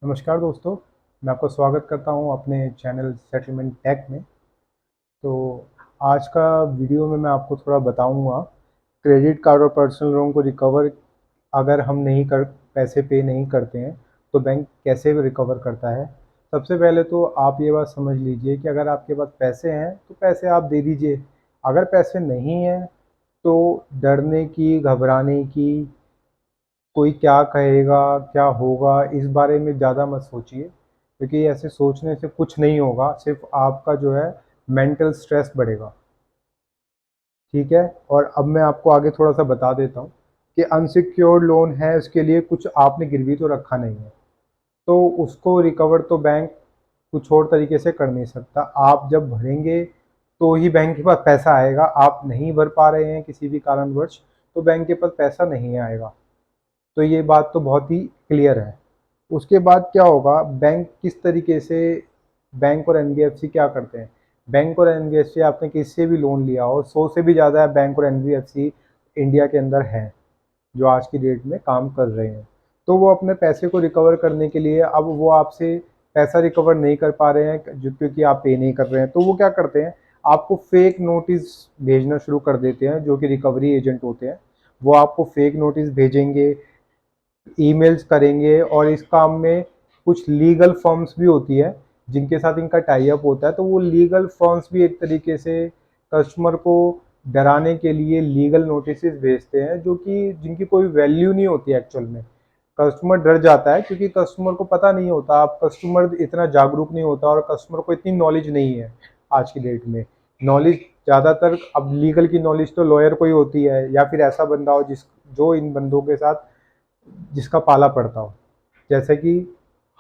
नमस्कार दोस्तों, मैं आपका स्वागत करता हूं अपने चैनल सेटलमेंट टेक में। तो आज का वीडियो में मैं आपको थोड़ा बताऊंगा क्रेडिट कार्ड और पर्सनल लोन को रिकवर अगर हम नहीं कर पैसे पे नहीं करते हैं तो बैंक कैसे रिकवर करता है। सबसे पहले तो आप ये बात समझ लीजिए कि अगर आपके पास पैसे हैं तो पैसे आप दे दीजिए। अगर पैसे नहीं हैं तो डरने की, घबराने की, कोई क्या कहेगा, क्या होगा, इस बारे में ज़्यादा मत सोचिए, क्योंकि ऐसे सोचने से कुछ नहीं होगा, सिर्फ आपका जो है मेंटल स्ट्रेस बढ़ेगा। ठीक है। और अब मैं आपको आगे थोड़ा सा बता देता हूँ कि अनसिक्योर्ड लोन है, उसके लिए कुछ आपने गिरवी तो रखा नहीं है, तो उसको रिकवर तो बैंक कुछ और तरीके से कर नहीं सकता। आप जब भरेंगे तो ही बैंक के पास पैसा आएगा। आप नहीं भर पा रहे हैं किसी भी कारणवश तो बैंक के पास पैसा नहीं आएगा। तो ये बात तो बहुत ही क्लियर है। उसके बाद क्या होगा, बैंक किस तरीके से, बैंक और एनबीएफसी क्या करते हैं। बैंक और एनबीएफसी, आपने किसी से भी लोन लिया हो, 100 से भी ज़्यादा बैंक और एनबीएफसी इंडिया के अंदर हैं जो आज की डेट में काम कर रहे हैं। तो वो अपने पैसे को रिकवर करने के लिए, अब वो आपसे पैसा रिकवर नहीं कर पा रहे हैं जो, क्योंकि आप पे नहीं कर रहे हैं, तो वो क्या करते हैं, आपको फेक नोटिस भेजना शुरू कर देते हैं। जो कि रिकवरी एजेंट होते हैं, वो आपको फेक नोटिस भेजेंगे, ईमेल्स करेंगे, और इस काम में कुछ लीगल फर्म्स भी होती है जिनके साथ इनका टाई अप होता है। तो वो लीगल फर्म्स भी एक तरीके से कस्टमर को डराने के लिए लीगल नोटिसेस भेजते हैं, जो कि जिनकी कोई वैल्यू नहीं होती एक्चुअल में। कस्टमर डर जाता है क्योंकि कस्टमर को पता नहीं होता, आप कस्टमर इतना जागरूक नहीं होता और कस्टमर को इतनी नॉलेज नहीं है आज की डेट में। नॉलेज ज़्यादातर, अब लीगल की नॉलेज तो लॉयर को ही होती है, या फिर ऐसा बंदा हो जो इन बंदों के साथ जिसका पाला पड़ता हो। जैसे कि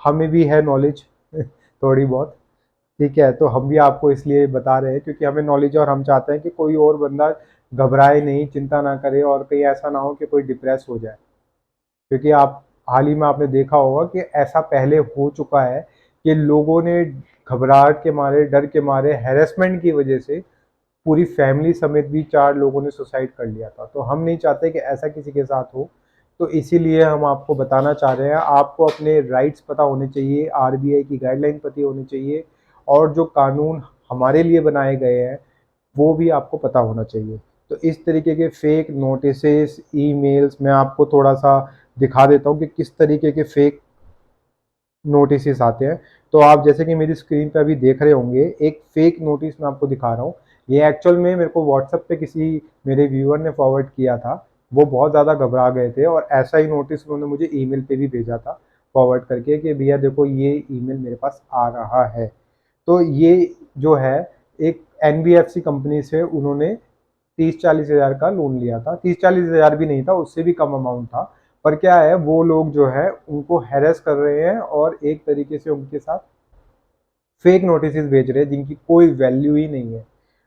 हमें भी है नॉलेज थोड़ी बहुत। ठीक है, तो हम भी आपको इसलिए बता रहे हैं क्योंकि हमें नॉलेज है और हम चाहते हैं कि कोई और बंदा घबराए नहीं, चिंता ना करे, और कहीं ऐसा ना हो कि कोई डिप्रेस हो जाए। क्योंकि आप हाल ही में आपने देखा होगा कि ऐसा पहले हो चुका है कि लोगों ने घबराहट के मारे, डर के मारे, हैरेसमेंट की वजह से पूरी फैमिली समेत भी 4 लोगों ने सुसाइड कर लिया था। तो हम नहीं चाहते कि ऐसा किसी के साथ हो। तो इसीलिए हम आपको बताना चाह रहे हैं, आपको अपने राइट्स पता होने चाहिए, आरबीआई की गाइडलाइन पता होनी चाहिए, और जो कानून हमारे लिए बनाए गए हैं वो भी आपको पता होना चाहिए। तो इस तरीके के फेक नोटिसेस, ईमेल्स, मैं आपको थोड़ा सा दिखा देता हूँ कि किस तरीके के फेक नोटिसेस आते हैं। तो आप जैसे कि मेरी स्क्रीन पे अभी देख रहे होंगे, एक फेक नोटिस मैं आपको दिखा रहा हूँ। ये एक्चुअल में मेरे को व्हाट्सएप पे किसी मेरे व्यूअर ने फॉरवर्ड किया था। वो बहुत ज़्यादा घबरा गए थे और ऐसा ही नोटिस उन्होंने मुझे ईमेल पे भी भेजा था फॉरवर्ड करके कि भैया देखो ये ईमेल मेरे पास आ रहा है। तो ये जो है, एक एनबीएफसी कंपनी से उन्होंने 30-40 हज़ार का लोन लिया था। 30-40 हज़ार भी नहीं था, उससे भी कम अमाउंट था। पर क्या है, वो लोग जो है उनको हैरेस कर रहे हैं और एक तरीके से उनके साथ फेक नोटिस भेज रहे हैं जिनकी कोई वैल्यू ही नहीं है।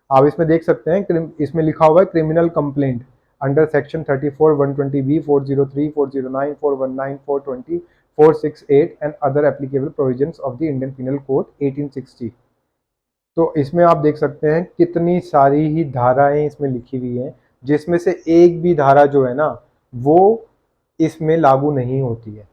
आप इसमें देख सकते हैं, इसमें लिखा हुआ है criminal complaint under section 34 120B 403 409 419 420 468 and other applicable provisions of the Indian penal code 1860। तो इसमें आप देख सकते हैं कितनी सारी ही धाराएं इसमें लिखी हुई हैं, जिसमें से एक भी धारा जो है ना, वो इसमें लागू नहीं होती है।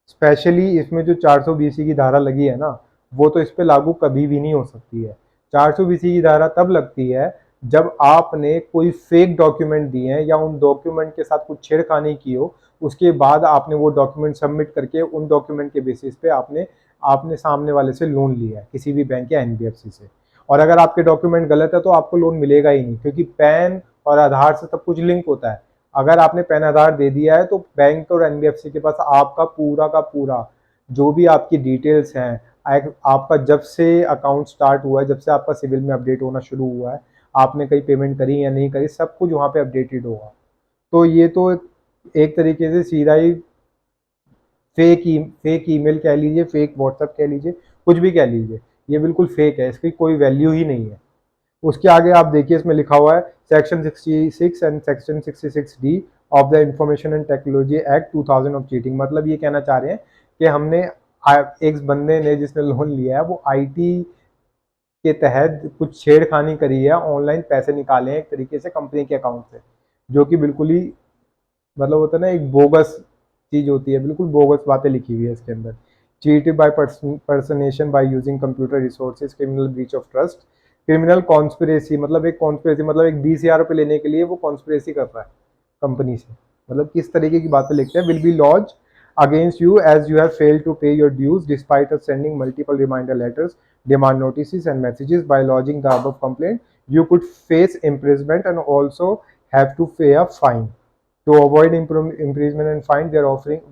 स्पेशली इसमें जो 420 की धारा लगी है ना, वो तो इस पे लागू कभी भी नहीं हो सकती है। 420 की धारा तब लगती है जब आपने कोई फेक डॉक्यूमेंट दिए हैं या उन डॉक्यूमेंट के साथ कुछ छेड़खानी की हो, उसके बाद आपने वो डॉक्यूमेंट सबमिट करके उन डॉक्यूमेंट के बेसिस पे आपने आपने सामने वाले से लोन लिया है, किसी भी बैंक या एनबीएफसी से। और अगर आपके डॉक्यूमेंट गलत है तो आपको लोन मिलेगा ही नहीं, क्योंकि पैन और आधार से सब कुछ लिंक होता है। अगर आपने पैन आधार दे दिया है तो बैंक और एनबीएफसी के पास आपका पूरा का पूरा जो भी आपकी डिटेल्स हैं, आपका जब से अकाउंट स्टार्ट हुआ है, जब से आपका सिविल में अपडेट होना शुरू हुआ है, आपने कहीं पेमेंट करी या नहीं करी, सब कुछ वहाँ पे अपडेटेड होगा। तो ये तो एक तरीके से सीधा ही फेक ईमेल कह लीजिए, फेक व्हाट्सएप कह लीजिए, कुछ भी कह लीजिए, ये बिल्कुल फेक है, इसकी कोई वैल्यू ही नहीं है। उसके आगे आप देखिए, इसमें लिखा हुआ है section 66 and section 66D of the information and technology act 2000 of cheating. मतलब ये कहना चाह रहे हैं कि हमने, एक बंदे ने जिसने लोन लिया है वो आईटी के तहत कुछ छेड़खानी करी है, ऑनलाइन पैसे निकाले हैं एक तरीके से कंपनी के अकाउंट से, जो कि बिल्कुल ही, मतलब होता है ना, एक बोगस चीज होती है, बिल्कुल बोगस बातें लिखी हुई है इसके अंदर। cheated by personation by using computer resources, criminal breach of trust, criminal conspiracy मतलब एक कॉन्स्पिरेसी मतलब एक 20,000 रुपये लेने के लिए वो कॉन्स्पिरेसी कर रहा है कंपनी से, मतलब किस तरीके की बातें लिखते हैं। Will be launch against you as you have failed to pay your dues despite us sending multiple reminder letters, demand notices and messages. By lodging the above complaint, you could face imprisonment and also have to pay a fine. To avoid imprisonment and fine,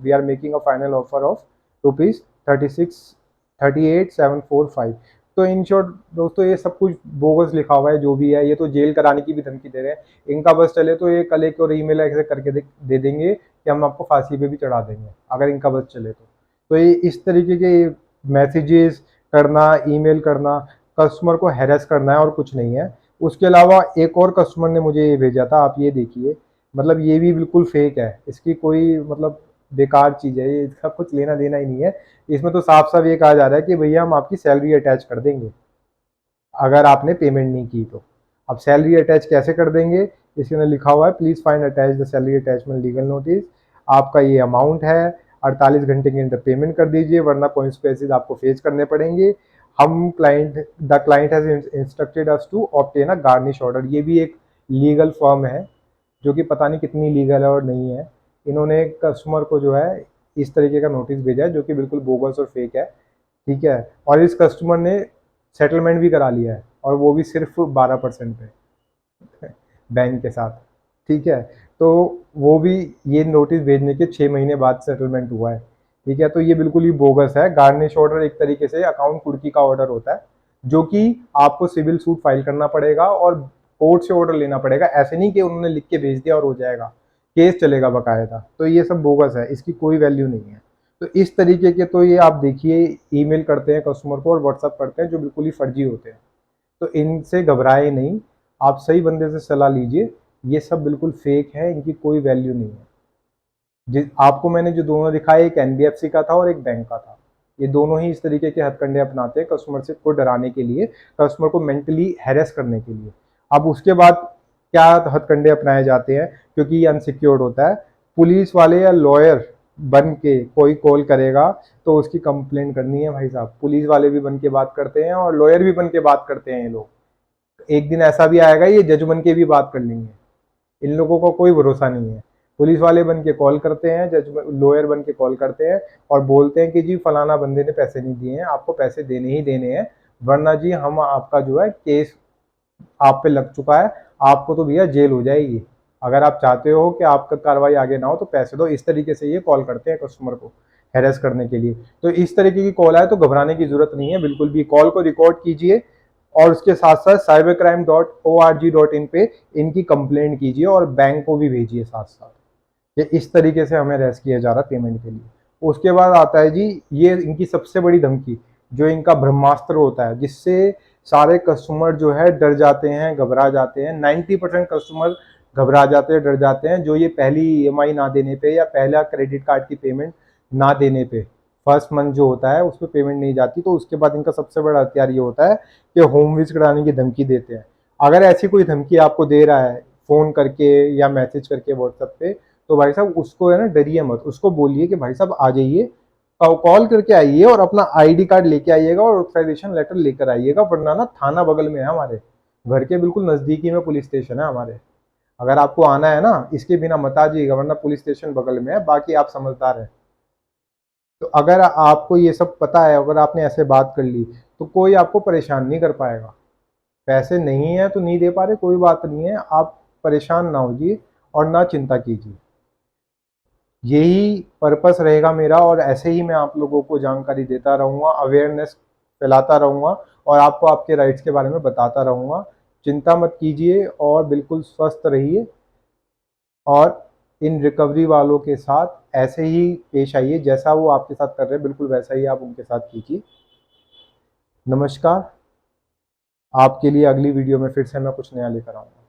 we are making a final offer of rupees 38,745. तो in short दोस्तों ये सब कुछ bogus लिखा हुआ है, जो भी है ये तो जेल कराने की भी धमकी दे रहे हैं। इनका बस चले तो ये कल एक और ईमेल ऐसे करके दे देंगे कि हम आपको फांसी पे भी चढ़ा देंगे, अगर इनका बस चले तो ये इस तरीके के मैसेजेस करना, ईमेल करना, कस्टमर को हैरेस करना है और कुछ नहीं है। उसके अलावा एक और कस्टमर ने मुझे ये भेजा था, आप ये देखिए, मतलब ये भी बिल्कुल फेक है, इसकी कोई मतलब बेकार चीज़ है, ये इसका कुछ लेना देना ही नहीं है। इसमें तो साफ साफ ये कहा जा रहा है कि भैया हम आपकी सैलरी अटैच कर देंगे अगर आपने पेमेंट नहीं की तो। अब सैलरी अटैच कैसे कर देंगे, इसके अंदर लिखा हुआ है please find attach the salary attachment legal notice. आपका ये अमाउंट है, 48 घंटे के अंदर पेमेंट कर दीजिए वरना कॉन्सिक्वेंसेस आपको फेस करने पड़ेंगे। Hmm the client has instructed us to obtain a garnish order. ये भी एक लीगल फर्म है जो कि पता नहीं कितनी लीगल है और नहीं है। इन्होंने कस्टमर को जो है इस तरीके का नोटिस भेजा है जो कि बिल्कुल बोगस और फेक है, ठीक है। और इस कस्टमर ने सेटलमेंट भी करा लिया है और वो भी सिर्फ 12% पे बैंक के साथ, ठीक है। तो वो भी ये नोटिस भेजने के 6 महीने बाद सेटलमेंट हुआ है, ठीक है। तो ये बिल्कुल ही बोगस है। गार्निश ऑर्डर एक तरीके से अकाउंट कुर्की का ऑर्डर होता है जो कि आपको सिविल सूट फाइल करना पड़ेगा और कोर्ट से ऑर्डर लेना पड़ेगा। ऐसे नहीं कि उन्होंने लिख के भेज दिया और हो जाएगा, केस चलेगा बकायदा। तो ये सब बोगस है, इसकी कोई वैल्यू नहीं है। तो इस तरीके के तो ये आप देखिए ईमेल करते हैं कस्टमर को और व्हाट्सअप करते हैं जो बिल्कुल ही फर्जी होते हैं। तो इनसे घबराए नहीं, आप सही बंदे से सलाह लीजिए। ये सब बिल्कुल फेक है, इनकी कोई वैल्यू नहीं है। आपको मैंने जो दोनों दिखाए, एक एनबीएफसी का था और एक बैंक का था। ये दोनों ही इस तरीके के हथकंडे अपनाते हैं कस्टमर से को डराने के लिए, कस्टमर को मेंटली हैरेस करने के लिए। अब उसके बाद क्या हथकंडे अपनाए जाते हैं, क्योंकि ये अनसिक्योर्ड होता है। पुलिस वाले या लॉयर बन के कोई कॉल करेगा तो उसकी कंप्लेंट करनी है भाई साहब। पुलिस वाले भी बन के बात करते हैं और लॉयर भी बन के बात करते हैं ये लोग। एक दिन ऐसा भी आएगा ये जज बन के भी बात कर लेंगे। इन लोगों का कोई भरोसा नहीं है। पुलिस वाले बन के कॉल करते हैं, जज लॉयर बन के कॉल करते हैं और बोलते हैं कि जी फलाना बंदे ने पैसे नहीं दिए हैं, आपको पैसे देने ही देने हैं वरना जी हम आपका जो है केस आप पे लग चुका है, आपको तो भैया जेल हो जाएगी। अगर आप चाहते हो कि आपका कार्रवाई आगे ना हो तो पैसे दो। इस तरीके से ये कॉल करते हैं कस्टमर को हैरेस करने के लिए। तो इस तरीके की कॉल आए तो घबराने की जरूरत नहीं है बिल्कुल भी। कॉल को रिकॉर्ड कीजिए और उसके साथ साथ cybercrime.org.in पे इनकी कंप्लेंट कीजिए और बैंक को भी भेजिए साथ साथ। ये इस तरीके से हमें रेस किया जा रहा पेमेंट के लिए। उसके बाद आता है जी ये इनकी सबसे बड़ी धमकी, जो इनका ब्रह्मास्त्र होता है जिससे सारे कस्टमर जो है डर जाते हैं, घबरा जाते हैं। 90% कस्टमर घबरा जाते हैं, डर जाते हैं जो ये पहली ईएमआई ना देने पे या पहला क्रेडिट कार्ड की पेमेंट ना देने पे, फर्स्ट मंथ जो होता है उस पर पेमेंट नहीं जाती। तो उसके बाद इनका सबसे बड़ा हथियार ये होता है कि होम विजिट कराने की धमकी देते हैं। अगर ऐसी कोई धमकी आपको दे रहा है फ़ोन करके या मैसेज करके व्हाट्सएप पे, तो भाई साहब उसको है ना डरिए मत, उसको बोलिए कि भाई साहब आ जाइए, कॉल करके आइए और अपना आईडी कार्ड लेके आइएगा और ऑथराइजेशन लेटर लेकर आइएगा, वरना ना थाना बगल में है हमारे घर के बिल्कुल नज़दीकी में पुलिस स्टेशन है हमारे। अगर आपको आना है ना इसके बिना मत आ जाइएगा वरना पुलिस स्टेशन बगल में है। बाकी आप समझदार हैं। तो अगर आपको ये सब पता है, अगर आपने ऐसे बात कर ली तो कोई आपको परेशान नहीं कर पाएगा। पैसे नहीं है तो नहीं दे पा रहे, कोई बात नहीं है, आप परेशान ना होइए और ना चिंता कीजिए। यही पर्पस रहेगा मेरा और ऐसे ही मैं आप लोगों को जानकारी देता रहूँगा, अवेयरनेस फैलाता रहूँगा और आपको आपके राइट्स के बारे में बताता रहूँगा। चिंता मत कीजिए और बिल्कुल स्वस्थ रहिए और इन रिकवरी वालों के साथ ऐसे ही पेश आइए, जैसा वो आपके साथ कर रहे हैं बिल्कुल वैसा ही आप उनके साथ कीजिए। नमस्कार। आपके लिए अगली वीडियो में फिर से मैं कुछ नया लेकर आऊँगा।